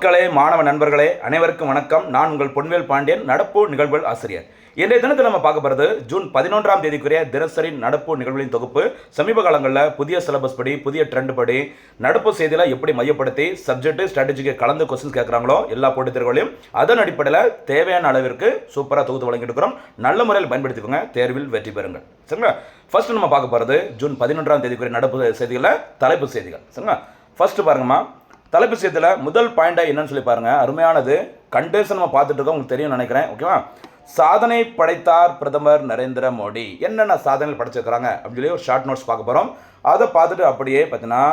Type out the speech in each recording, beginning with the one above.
மக்களே, மாணவ நண்பர்களே, அனைவருக்கும் வணக்கம். நான் உங்கள் பொன்வேல் பாண்டியன், நடப்பு நிகழ்வுகள் ஆசிரியர். இன்றைய தினத்தில் நம்ம பார்க்க போகிறது ஜூன் 11ஆம் தேதிக்குரிய தினசரி நடப்பு நிகழ்வுகளின் தொகுப்பு. சமீப காலங்களில் புதிய சிலபஸ் படி, புதிய ட்ரெண்ட் படி நடப்பு செய்தியில் எப்படி மையப்படுத்தி சப்ஜெக்ட் ஸ்ட்ராட்டஜிக்கு கலந்து கொஸ்டின்ஸ் கேட்குறாங்களோ எல்லா போட்டித் தேர்வுகளையும் அதன் அடிப்படையில் தேவையான அளவிற்கு சூப்பராக தொகுத்து வழங்கிட்டு இருக்கிறோம். நல்ல முறையில் பயன்படுத்திக்கோங்க, தேர்வில் வெற்றி பெறுங்கள். சரிங்களா? ஃபர்ஸ்ட் நம்ம பார்க்க போகிறது ஜூன் 11ஆம் தேதிக்குரிய நடப்பு செய்திகளில் தலைப்பு செய்திகள். சரிங்களா? ஃபர்ஸ்ட் பாருங்கம்மா, தலைப்பு செய்தியில் முதல் பாயிண்டாக என்னன்னு சொல்லி பாருங்கள். அருமையானது கண்டேஷன் நம்ம பார்த்துட்டு இருக்கோம், உங்களுக்கு தெரியும் நினைக்கிறேன். ஓகேவா? சாதனை படைத்தார் பிரதமர் நரேந்திர மோடி. என்னென்ன சாதனைகள் படைச்சிருக்கிறாங்க அப்படின்னு சொல்லி ஒரு ஷார்ட் நோட்ஸ் பார்க்க போகிறோம். அதை பார்த்துட்டு அப்படியே பார்த்தீங்கன்னா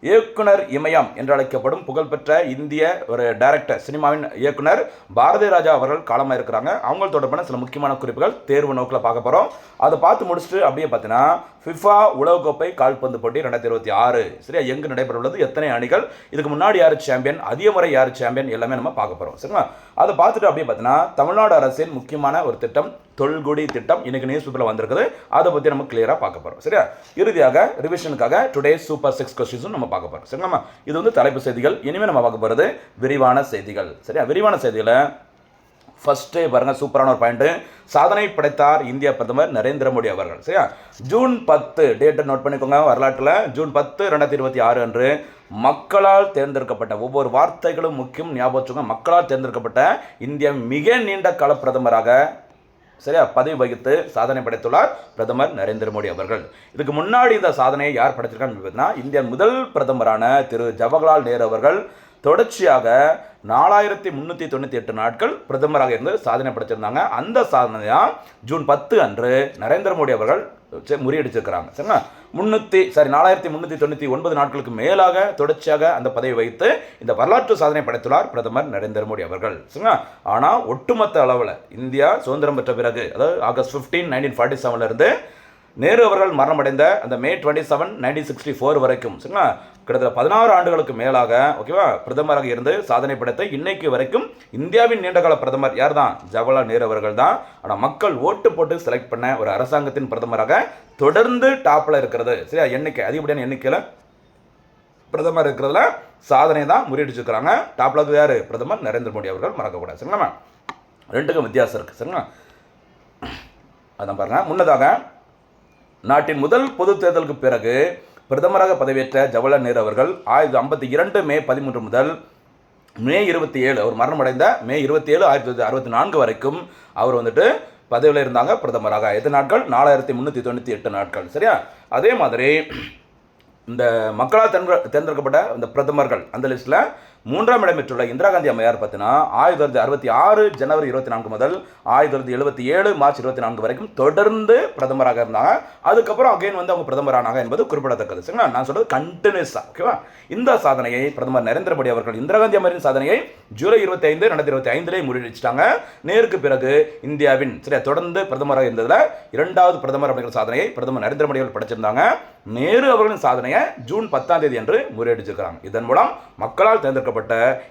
இயக்குனர் இமயம் என்று அழைக்கப்படும் புகழ்பெற்ற இந்திய ஒரு டைரக்டர், சினிமாவின் இயக்குனர் பாரதி ராஜா அவர்கள் காலமாக இருக்கிறாங்க. அவங்க தொடர்பான சில முக்கியமான குறிப்புகள் தேர்வு நோக்கில் பார்க்க போகிறோம். அதை பார்த்து முடிச்சுட்டு அப்படியே பார்த்தீங்கன்னா ஃபிஃபா உலகக்கோப்பை கால்பந்து போட்டி 2026 சரியா எங்கு நடைபெற உள்ளது, எத்தனை அணிகள், இதுக்கு முன்னாடி யார் சாம்பியன், அதிக முறை யார் சாம்பியன், எல்லாமே நம்ம பார்க்க போகிறோம். சரிங்களா? அதை பார்த்துட்டு அப்படியே பார்த்தீங்கன்னா தமிழ்நாடு அரசின் முக்கியமான ஒரு திட்டம் தொல்குடி திட்டம் இன்னைக்கு நியூஸ் பேப்பரில் வந்திருக்குது. அதை பற்றி நம்ம கிளியராக பார்க்க போகிறோம். சரியா? இறுதியாக ரிவிஷனுக்காக டுடே சூப்பர் 6 கொஸ்டின்ஸும் நம்ம பார்க்க போகிறோம். சரிங்களா? இது வந்து தலைப்பு செய்திகள். இனிமேல் நம்ம பார்க்க போகிறது விரிவான செய்திகள். சரியா? விரிவான செய்திகளை ஃபர்ஸ்ட்டே பாருங்கள், சூப்பரான ஒரு பாயிண்ட்டு. சாதனை படைத்தார் இந்திய பிரதமர் நரேந்திர மோடி அவர்கள். சரியா? ஜூன் 10 டேட்டை நோட் பண்ணிக்கோங்க. வரலாற்றில் ஜூன் 10, 2026 அன்று மக்களால் தேர்ந்தெடுக்கப்பட்ட, ஒவ்வொரு வார்த்தைகளும் முக்கியம், ஞாபகம் வச்சுக்கோங்க. மக்களால் தேர்ந்தெடுக்கப்பட்ட இந்திய மிக நீண்ட கால பிரதமராக சரியா பதவி வகித்து சாதனை படைத்துள்ளார் பிரதமர் நரேந்திர மோடி அவர்கள். இதுக்கு முன்னாடி இந்த சாதனையை யார் படைத்திருக்கான்னு பார்த்தீங்கன்னா இந்திய முதல் பிரதமரான திரு ஜவஹர்லால் நேரு அவர்கள் தொடர்ச்சியாக 4398 நாட்கள் பிரதமராக இருந்து சாதனை படைச்சிருந்தாங்க. அந்த சாதனையா ஜூன் 10 அன்று நரேந்திர மோடி அவர்கள் முறியடிச்சிருக்கிறாங்க. சரிங்களா? 4399 நாட்களுக்கு மேலாக தொடர்ச்சியாக அந்த பதவி வைத்து இந்த வரலாற்று சாதனை படைத்துள்ளார் பிரதமர் நரேந்திர மோடி அவர்கள். சரிங்களா? ஆனால் ஒட்டுமொத்த அளவில் இந்தியா சுதந்திரம் பெற்ற பிறகு, அதாவது ஆகஸ்ட் 15, 1947 இருந்து நேரு அவர்கள் மரணமடைந்த அந்த மே 27, 1964 வரைக்கும் சரிங்களா கிட்டத்தட்ட 16 ஆண்டுகளுக்கு மேலாக ஓகேவா பிரதமராக இருந்து சாதனை படைத்த இன்னைக்கு வரைக்கும் இந்தியாவின் நீண்டகால பிரதமர் யார் தான்? ஜவஹர்லால் நேரு அவர்கள் தான். ஆனால் மக்கள் ஓட்டு போட்டு செலக்ட் பண்ண ஒரு அரசாங்கத்தின் பிரதமராக தொடர்ந்து டாப்பில் இருக்கிறது. சரியா? எண்ணிக்கை அதிகப்படியான எண்ணிக்கையில் பிரதமர் இருக்கிறதுல சாதனை தான் முறியடிச்சிருக்கிறாங்க. டாப்பில் இருக்கிறது யார்? பிரதமர் நரேந்திர மோடி அவர்கள். மறக்கக்கூடாது. சரிங்களா? ரெண்டுக்கும் வித்தியாசம் இருக்குது. சரிங்களா? அதான் பாருங்க. முன்னதாக நாட்டின் முதல் பொது தேர்தலுக்கு பிறகு பிரதமராக பதவியேற்ற ஜவஹர்லால் நேரு அவர்கள் 1952 மே 13 முதல் மே 27 அவர் மரணமடைந்த மே 27, 1964 வரைக்கும் அவர் வந்துட்டு பதவியில் இருந்தாங்க பிரதமராக. எத்தனை நாட்கள்? 4398 நாட்கள். சரியா? அதே மாதிரி இந்த மக்களால் தேர்ந்தெடுக்கப்பட்ட இந்த பிரதமர்கள் அந்த லிஸ்ட்டில் 3ஆம் இடம் பெற்றுள்ள இந்திரா காந்தி அம்மையார் பார்த்தீங்கன்னா 1966 ஜனவரி 24 முதல் 1977 மார்ச் 24 வரைக்கும் தொடர்ந்து பிரதமராக இருந்தாங்க. அதுக்கப்புறம் அகைன் வந்து அவங்க பிரதமரானாங்க என்பது குறிப்பிடத்தக்கது. சரிங்களா? நான் சொல்றது கண்டினியூஸாக. ஓகேவா? இந்த சாதனையை பிரதமர் நரேந்திர மோடி அவர்கள் இந்திரா காந்தி அம்மையாரின் சாதனையை ஜூலை 25, 2025 முறியடிச்சிட்டாங்க. நேருக்கு பிறகு இந்தியாவின் சரியா தொடர்ந்து பிரதமராக இருந்ததில் 2வது பிரதமர் அப்படிங்கிற சாதனையை பிரதமர் நரேந்திர மோடி அவர்கள் படைச்சிருந்தாங்க. நேரு அவர்களின் சாதனையை ஜூன் 10ஆம் தேதி அன்று முறியடிச்சிருக்கிறாங்க. இதன் மூலம் மக்களால் தேர்ந்தெடுக்கப்பட்ட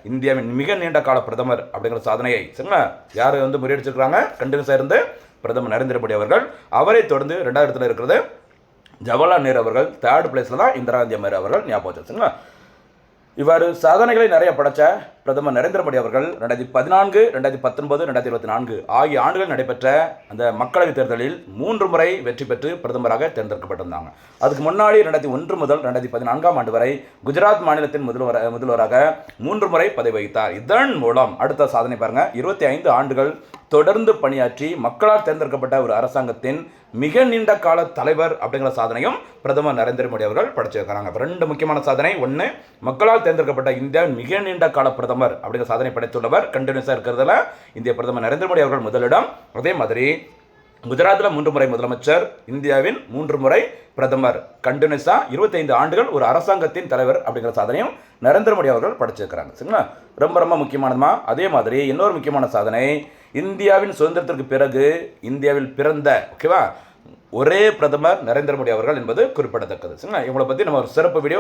இந்தியாவின் மிக நீண்ட கால பிரதமர் அப்படிங்கிற சாதனையை சரிங்களா யார் வந்து முறியடிச்சிருக்கிறாங்க? கண்டினியூஸாக இருந்து பிரதமர் நரேந்திர மோடி அவர்கள். அவரை தொடர்ந்து 2வது இடத்துல இருக்கிறது ஜவஹர்லால் நேரு அவர்கள். 3rd பிளேஸில் தான் இந்திரா காந்தி அம்மையார் அவர்கள். ஞாபகம் வச்சுங்களா? இவ்வாறு சாதனைகளை நிறைய படைச்ச பிரதமர் நரேந்திர மோடி அவர்கள் 2014, 2019, 2024 ஆகிய ஆண்டுகள் நடைபெற்ற அந்த மக்களவைத் தேர்தலில் 3 முறை வெற்றி பெற்று பிரதமராக தேர்ந்தெடுக்கப்பட்டிருந்தாங்க. அதுக்கு முன்னாடி 2001 முதல் 2014ஆம் ஆண்டு வரை குஜராத் மாநிலத்தின் முதல்வராக 3 முறை பதவி வகித்தார். இதன் மூலம் அடுத்த சாதனை பாருங்க, 25 ஆண்டுகள் தொடர்ந்து பணியாற்றி மக்களால் தேர்ந்தெடுக்கப்பட்ட ஒரு அரசாங்கத்தின் மிக நீண்ட கால தலைவர் அப்படிங்கிற சாதனையும் பிரதமர் நரேந்திர மோடி அவர்கள் படைச்சிருக்கிறாங்க. 2 முக்கியமான சாதனை. 1, மக்களால் தேர்ந்தெடுக்கப்பட்ட இந்தியாவின் மிக நீண்ட கால பிரதமர் அப்படிங்கிற சாதனை படைத்துள்ளவர் கண்டினியூஸாக இருக்கிறதுல இந்திய பிரதமர் நரேந்திர மோடி அவர்கள் முதலிடம். அதே மாதிரி குஜராத்தில் 3 முறை முதலமைச்சர், இந்தியாவின் 3 முறை பிரதமர், கண்டினியூஸாக 25 ஆண்டுகள் ஒரு அரசாங்கத்தின் தலைவர் அப்படிங்கிற சாதனையும் நரேந்திர மோடி அவர்கள் படைச்சிருக்கிறாங்க. சரிங்களா? ரொம்ப ரொம்ப முக்கியமானதுமா. அதே மாதிரி இன்னொரு முக்கியமான சாதனை, இந்தியாவின் சுதந்திரத்திற்கு பிறகு இந்தியாவில் பிறந்த ஓகேவா ஒரே பிரதமர் நரேந்திர மோடி அவர்கள் என்பது குறிப்பிடத்தக்கது. சரிங்களா? இவங்களை பற்றி நம்ம ஒரு சிறப்பு வீடியோ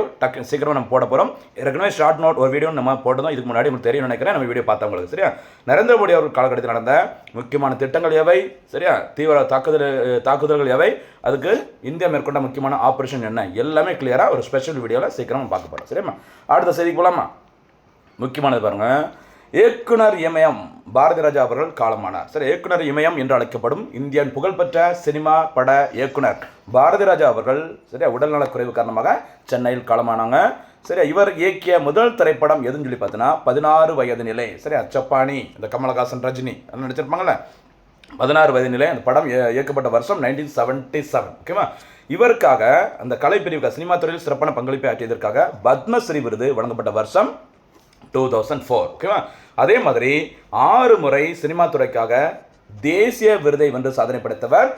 சீக்கிரமாக நம்ம போட போகிறோம். ஏற்கனவே ஷார்ட் நோட் ஒரு வீடியோ நம்ம போட்டதும் இதுக்கு முன்னாடி உங்களுக்கு தெரியும் நினைக்கிறேன். நம்ம வீடியோ பார்த்தவங்களுக்கு சரியா நரேந்திர மோடி அவர்கள் காலகட்டத்தில் நடந்த முக்கியமான திட்டங்கள் எவை, சரியா தீவிர தாக்குதல்கள் எவை, அதுக்கு இந்தியா மேற்கொண்ட முக்கியமான ஆப்ரேஷன் என்ன, எல்லாமே கிளியராக ஒரு ஸ்பெஷல் வீடியோவில் சீக்கிரமாக பார்க்க போகிறோம். சரியா? அடுத்த செய்திக்கு போகலாமா? முக்கியமானது பாருங்க, இயக்குனர் இமயம் பாரதி ராஜா அவர்கள் காலமானார். சரி, இயக்குனர் இமயம் என்று அழைக்கப்படும் இந்தியன் புகழ்பெற்ற சினிமா பட இயக்குனர் பாரதி ராஜா அவர்கள் சரியா உடல்நலக் குறைவு காரணமாக சென்னையில் காலமானாங்க. சரி, இவர் இயக்கிய முதல் திரைப்படம் எதுன்னு சொல்லி பார்த்தீங்கன்னா 16 வயது நிலை. சரியா, சப்பானி, இந்த கமலஹாசன் ரஜினி அதெல்லாம் நடிச்சிருப்பாங்கல்ல, 16 வயது நிலை. அந்த படம் இயக்கப்பட்ட வருஷம் 1977. ஓகேவா. இவருக்காக அந்த கலைப்பிரிவுக்கு சினிமா துறையில் சிறப்பான பங்களிப்பை ஆற்றியதற்காக பத்மஸ்ரீ விருது வழங்கப்பட்ட வருஷம் 2004. ஓகேவா. அதே மாதிரி 6 முறை சினிமா துறைக்காக தேசிய விருதை வென்று சாதனை படைத்தவர்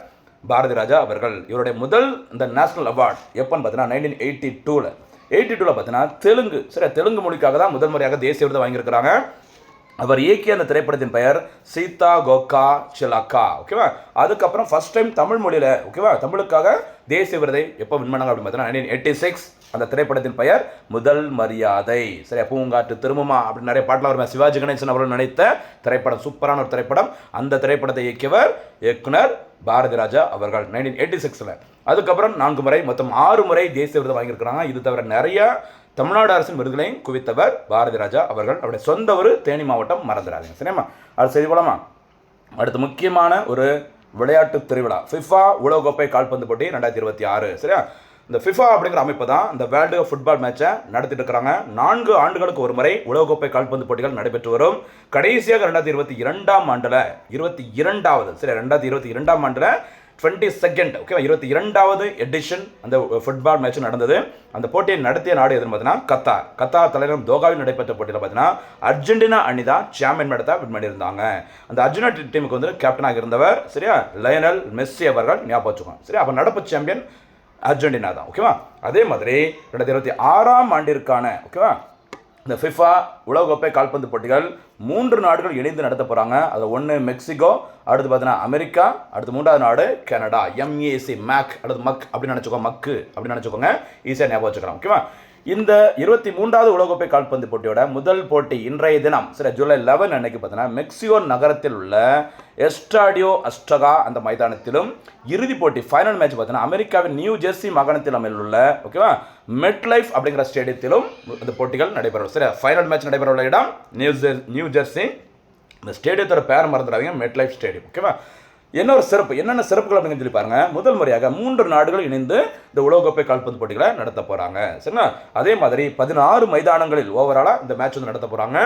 பாரதி ராஜா அவர்கள். இவருடைய முதல் இந்த நேஷனல் அவார்ட் எப்போன்னு பார்த்தீங்கன்னா 1982. 82 பார்த்தீங்கன்னா தெலுங்கு. சரி, தெலுங்கு மொழிக்காக தான் முதல் முறையாக தேசிய விருதை வாங்கியிருக்கிறாங்க. அவர் இயக்கிய அந்த திரைப்படத்தின் பெயர் சீதா கோகா சிலக்கா. ஓகேவா. அதுக்கப்புறம் ஃபர்ஸ்ட் டைம் தமிழ் மொழியில் ஓகேவா தமிழுக்காக தேசிய விருதை எப்போ வின் பண்ணாங்க அப்படின்னு பார்த்தீங்கன்னா 1986. அந்த திரைப்படத்தின் பெயர் முதல் மரியாதை. சரி, பூங்காற்று திரும்புமா அப்படின்னு நிறைய பாட்டில் வருமா, சிவாஜி கணேசன் அவர்கள் நடித்த திரைப்படம், சூப்பரான ஒரு திரைப்படம். அந்த திரைப்படத்தை இயக்கியவர் இயக்குனர் பாரதி ராஜா அவர்கள் 1986. அதுக்கப்புறம் 4 முறை மொத்தம் 6 முறை தேசிய விருது வாங்கியிருக்கிறாங்க. இது தவிர நிறைய தமிழ்நாடு அரசின் விருதுகளையும் குவித்தவர் பாரதி ராஜா அவர்கள். அவருடைய சொந்த ஊர் தேனி மாவட்டம், மறந்துடாதீங்க. சரியாம்மா, அது சரி போலாமா. அடுத்து முக்கியமான ஒரு விளையாட்டு திருவிழா ஃபிஃபா உலகக்கோப்பை கால்பந்து போட்டி 2026. சரியா, இந்த ஃபிஃபா அப்படிங்கிற அமைப்பு தான் இந்த வேர்ல்டு ஃபுட்பால் மேட்சை நடத்திட்டு இருக்கிறாங்க. 4 ஆண்டுகளுக்கு ஒரு முறை உலகக்கோப்பை கால்பந்து போட்டிகள் நடைபெற்று வரும். கடைசியாக 2022ஆம் ஆண்டில் 22வது சரி 2022ஆம் ஆண்டில் 22nd ஓகே 22வது எடிஷன் அந்த ஃபுட்பால் மேட்ச் நடந்தது. அந்த போட்டியை நடத்திய நாடு எதுன்னு பார்த்தீங்கன்னா கத்தார் தலைநகரம் தோகாவில் நடைபெற்ற போட்டியில் பார்த்தீங்கன்னா அர்ஜென்டினா அணி தான் சாம்பியன் பட்டத்தை வின் பண்ணியிருந்தாங்க. அந்த அர்ஜென்டினா டீமுக்கு வந்து கேப்டனாக இருந்தவர் சரியா லயனல் மெஸ்ஸி அவர்கள் ஞாபகம் வச்சுக்கோங்க. சரி, அப்போ நடப்பு சாம்பியன் அர்ஜென்டினா தான். ஓகேவா. அதே மாதிரி 2026ஆம் ஆண்டிற்கான ஓகேவா இந்த ஃபிஃபா உலகக்கோப்பை கால்பந்து போட்டிகள் 3 நாடுகள் இணைந்து நடத்த போகிறாங்க. அது ஒன்று மெக்சிகோ, அடுத்து பார்த்தீங்கன்னா அமெரிக்கா, அடுத்து 3வது நாடு கனடா. MAC மேக் அடுத்து மக் அப்படின்னு நினச்சிக்கோங்க, மக்கு அப்படின்னு நினச்சிக்கோங்க, ஈஸியாக ஞாபகம் வச்சுக்கலாம். ஓகேவா. இந்த 23வது உலகக்கோப்பை கால்பந்து போட்டியோட முதல் போட்டி இன்றைய தினம் சரி ஜூலை 11 அன்னைக்கு பார்த்தீங்கன்னா மெக்சிகோ நகரத்தில் உள்ள எஸ்டாடியோ அஸ்டகா அந்த மைதானத்திலும், இறுதிப் போட்டி ஃபைனல் மேட்ச் பார்த்தீங்கன்னா அமெரிக்காவின் நியூ ஜெர்சி மாகாணத்தில் அமைந்துள்ள ஓகேவா மெட் லைஃப் அப்படிங்கிற ஸ்டேடியத்திலும் இந்த போட்டிகள் நடைபெறும். சரி, ஃபைனல் மேட்ச் நடைபெற உள்ள இடம் நியூ ஜெர்சி. இந்த ஸ்டேடியத்தோட பேர் மறந்துடாதீங்க, மெட் லைஃப் ஸ்டேடியம். ஓகேவா. என்னென்ன சிறப்புகள் அப்படின்னு சொல்லி பாருங்க. முதல் முறையாக 3 நாடுகள் இணைந்து இந்த உலகக்கோப்பை கால்பந்து போட்டிகளை நடத்த போறாங்க. சரிங்களா. அதே மாதிரி 16 மைதானங்களில் ஓவராலாக இந்த மேட்ச் வந்து நடத்த போறாங்க.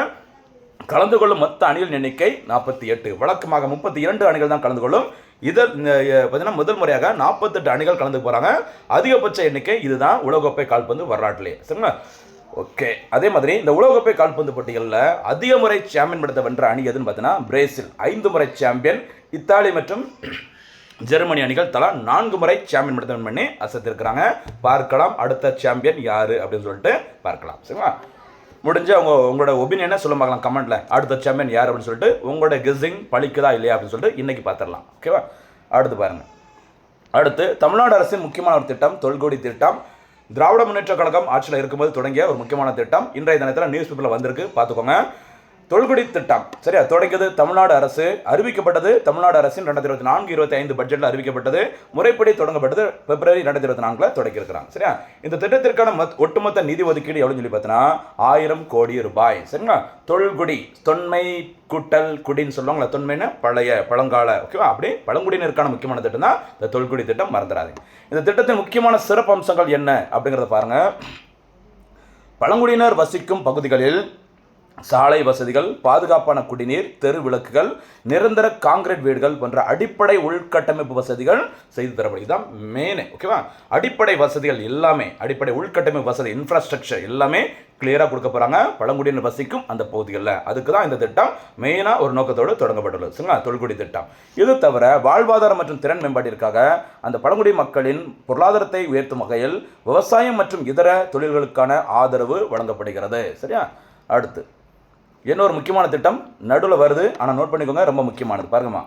கலந்து கொள்ளும் மொத்த அணிகளின் எண்ணிக்கை 48. வழக்கமாக 32 அணிகள் தான் கலந்து கொள்ளும். இதில் பார்த்தீங்கன்னா முதல் முறையாக 48 அணிகள் கலந்து போறாங்க. அதிகபட்ச எண்ணிக்கை இதுதான் உலகக்கோப்பை கால்பந்து வரலாற்றிலே. சரிங்களா. ஓகே. அதே மாதிரி இந்த உலகக்கோப்பை கால்பந்து போட்டிகளில் அதிக முறை சாம்பியன் பட்டத்தை வென்ற அணி எதுன்னு பார்த்தீங்கன்னா பிரேசில் 5 முறை சாம்பியன், இத்தாலி மற்றும் ஜெர்மனி அணிகள் தலா 4 முறை சாம்பியன் பட்டத்தை வின் பண்ணி அசத்திருக்கிறாங்க. பார்க்கலாம் அடுத்த சாம்பியன் யாரு அப்படின்னு சொல்லிட்டு பார்க்கலாம். சரிங்களா. முடிஞ்சு உங்களோட ஒப்பீனியனை சொல்ல பார்க்கலாம் கமெண்ட்ல. அடுத்த சாம்பியன் யார் அப்படின்னு சொல்லிட்டு உங்களோட கெஸ்ஸிங் பழிக்குதா இல்லையா அப்படின்னு சொல்லிட்டு இன்னைக்கு பார்த்துடலாம். ஓகேவா. அடுத்து பாருங்க. அடுத்து தமிழ்நாடு அரசின் முக்கியமான ஒரு திட்டம் தொல்குடி திட்டம். திராவிட முன்னேற்ற கழகம் ஆட்சியில் இருக்கும்போது தொடங்கிய ஒரு முக்கியமான திட்டம். இன்றைய தினத்தில் நியூஸ் பேப்பரில் வந்திருக்கு, பார்த்துக்கோங்க. தொல்குடி திட்டம் சரியா தொடங்கியது தமிழ்நாடு அரசு, அறிவிக்கப்பட்டது தமிழ்நாடு அரசின் 2024-25 பட்ஜெட்டில் அறிவிக்கப்பட்டது. முறைப்படி தொடங்கப்பட்டது பிப்ரவரி 2024 தொடங்கியிருக்கிறாங்க. சரியா. இந்த திட்டத்திற்கான ஒட்டுமொத்த நிதி ஒதுக்கீடு எவ்வளோன்னு சொல்லி பார்த்தீங்கன்னா 1000 கோடி ரூபாய். சரிங்களா. தொல்குடி தொன்மை கூட்டல் குடின்னு சொல்லுவாங்களா, தொன்மைன்னு பழைய பழங்கால ஓகேவா, அப்படி பழங்குடியினருக்கான முக்கியமான திட்டம் தான் இந்த தொல்குடி திட்டம், மறந்துடாதீங்க. இந்த திட்டத்தின் முக்கியமான சிறப்பு அம்சங்கள் என்ன அப்படிங்கிறத பாருங்க. பழங்குடியினர் வசிக்கும் பகுதிகளில் சாலை வசதிகள், பாதுகாப்பான குடிநீர், தெரு விளக்குகள், நிரந்தர காங்கிரீட் வீடுகள் போன்ற அடிப்படை உள்கட்டமைப்பு வசதிகள் செய்து தரப்படும். இதுதான் மெயின். ஓகேவா. அடிப்படை வசதிகள் எல்லாமே, அடிப்படை உள்கட்டமைப்பு வசதி இன்ஃப்ராஸ்ட்ரக்சர் எல்லாமே கிளியராக கொடுக்க போகிறாங்க பழங்குடியினர் வசிக்கும் அந்த பகுதிகளில். அதுக்கு தான் இந்த திட்டம் மெயினாக ஒரு நோக்கத்தோடு தொடங்கப்பட்டுள்ளது. சரிங்களா. தொல்குடி திட்டம். இது தவிர வாழ்வாதாரம் மற்றும் திறன் மேம்பாட்டிற்காக அந்த பழங்குடி மக்களின் பொருளாதாரத்தை உயர்த்தும் வகையில் விவசாயம் மற்றும் இதர தொழில்களுக்கான ஆதரவு வழங்கப்படுகிறது. சரியா. அடுத்து இன்னொரு முக்கியமான திட்டம் நடுவில் வருது, ஆனால் நோட் பண்ணிக்கோங்க, ரொம்ப முக்கியமானது. பாருங்கம்மா,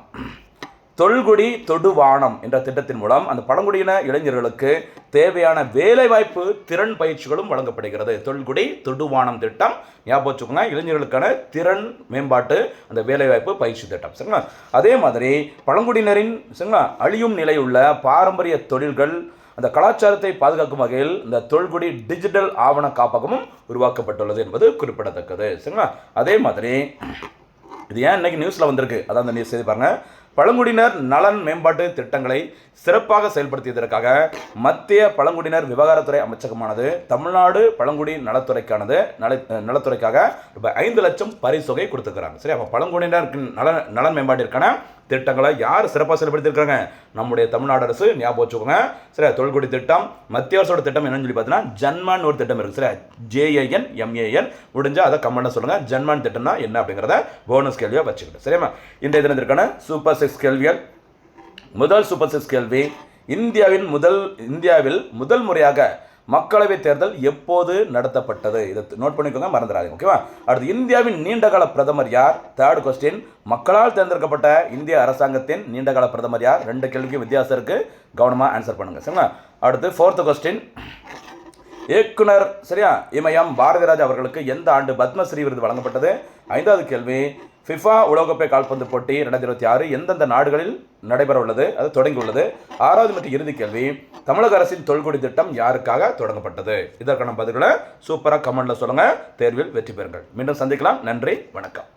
தொல்குடி தொடுவானம் என்ற திட்டத்தின் மூலம் அந்த பழங்குடியின இளைஞர்களுக்கு தேவையான வேலைவாய்ப்பு திறன் பயிற்சிகளும் வழங்கப்படுகிறது. தொல்குடி தொடுவானம் திட்டம் ஞாபகம் வச்சுக்கோங்க, இளைஞர்களுக்கான திறன் மேம்பாட்டு அந்த வேலைவாய்ப்பு பயிற்சி திட்டம். சரிங்களா. அதே மாதிரி பழங்குடியினரின் சரிங்களா அழியும் நிலையுள்ள பாரம்பரிய தொழில்கள் அந்த கலாச்சாரத்தை பாதுகாக்கும் வகையில் இந்த தொல்குடி டிஜிட்டல் ஆவண காப்பகமும் உருவாக்கப்பட்டுள்ளது என்பது குறிப்பிடத்தக்கது. சரிங்களா? அதே மாதிரி இது ஏன் இன்னைக்கு நியூஸில் வந்திருக்கு, அதான் அந்த நியூஸ் செய்தி பாருங்க. பழங்குடியினர் நலன் மேம்பாட்டு திட்டங்களை சிறப்பாக செயல்படுத்தியதற்காக மத்திய பழங்குடியினர் விவகாரத்துறை அமைச்சகமானது தமிழ்நாடு பழங்குடி நலத்துறைக்காக ரூபாய் 5 லட்சம் பரிசொகை கொடுத்துருக்காங்க. சரி, அப்போ பழங்குடியினர் நலன் மேம்பாட்டிற்கான திட்டங்களை யார் சிறப்பாக செயல்படுத்தியிருக்காங்க? நம்முடைய தமிழ்நாடு அரசு. ஞாபகம் வச்சுக்கோங்க. சரி, தொல்குடி திட்டம் மத்திய அரசோட திட்டம் என்னன்னு சொல்லி பார்த்தீங்கன்னா ஜன்மான் ஒரு திட்டம் இருக்குது. சரி, JAN முடிஞ்சால் அதை கமெண்ட்டில் சொல்லுங்கள். ஜன்மான் திட்டம்னா என்ன அப்படிங்கிறத போனஸ் கேள்வியாக வச்சுக்கிட்டு. சரியா? இன்றைய தினத்திற்கான சூப்பர் 6 கேள்விகள். முதல் சூப்பர் 6 கேள்வி, இந்தியாவில் முதல் முறையாக மக்களவை தேர்தல் எப்போது நடத்தப்பட்டது? இதை நோட் பண்ணிக்கோங்க, மறந்துடாதீங்க. ஓகேவா? அடுத்து, இந்தியாவின் நீண்டகால பிரதமர் யார்? தேர்ட் கொஸ்டின், மக்களால் தேர்ந்தெடுக்கப்பட்ட இந்திய அரசாங்கத்தின் நீண்டகால பிரதமர் யார்? 2 கேள்விக்கு வித்தியாசம் இருக்கு, கவனமாக ஆன்சர் பண்ணுங்க. சரிங்களா? அடுத்து, ஃபோர்த் கொஸ்டின், இயக்குனர் சரியா இமயம் பாரதிராஜா அவர்களுக்கு எந்த ஆண்டு பத்மஸ்ரீ விருது வழங்கப்பட்டது? 5வது கேள்வி, ஃபிஃபா உலகக்கோப்பை கால்பந்து போட்டி 2026 எந்தெந்த நாடுகளில் நடைபெற உள்ளது, அது தொடங்கி உள்ளது? 6வது மற்றும் இறுதி கேள்வி, தமிழக அரசின் தொல்குடி திட்டம் யாருக்காக தொடங்கப்பட்டது? இதற்கான பதில்களை சூப்பராக கமெண்ட்ல சொல்லுங்க. தேர்வில் வெற்றி பெறுங்கள். மீண்டும் சந்திக்கலாம். நன்றி, வணக்கம்.